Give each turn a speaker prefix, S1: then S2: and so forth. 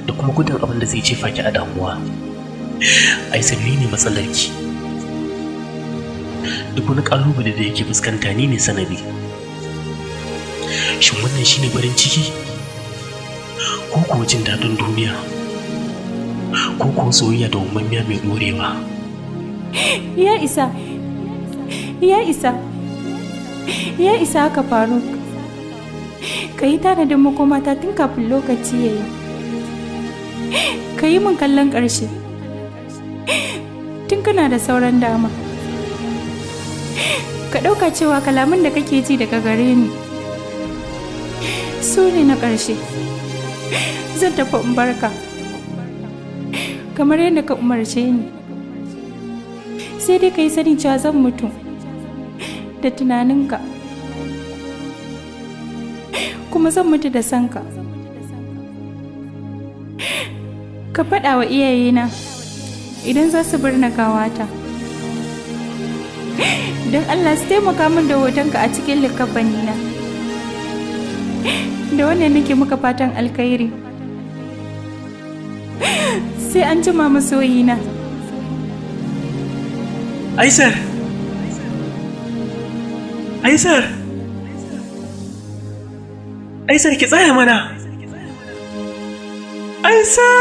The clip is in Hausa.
S1: da kuma gudun abin da zai jefa ki a damuwa. Aisar, ni ne matsalarki. Duk wani kalubale da yake fuskanta ni ne sanadi. Shin wannan shine farin ciki? Ko kuwa jin daɗin duniya? Ko kuwa soyayya da umarniya mai ɗorewa?
S2: Ya isa haka faru. Ka yi tanadin makomata tun kafin lokaci ya yi. Ka yi min kallon ƙarshe tun kana da sauran dama. Ka ɗauka cewa kalaman da kake ji daga gare ni su ne na ƙarshe. Zan tafi in barka kamar yadda ka umarce ni. Sai dai ka yi sanin cewa zan mutu da tunaninka, kuma zan mutu da sanka. Ka faɗa wa iyayena idan za su birna gawata, don Allah su taimaka min da hotonka a cikin likafanina. Da wannan nake muka fatan alkhairi. Sai an jima masoyina.
S1: Aisar! Aisar! Aisar, ki tsaya mana! Aisar!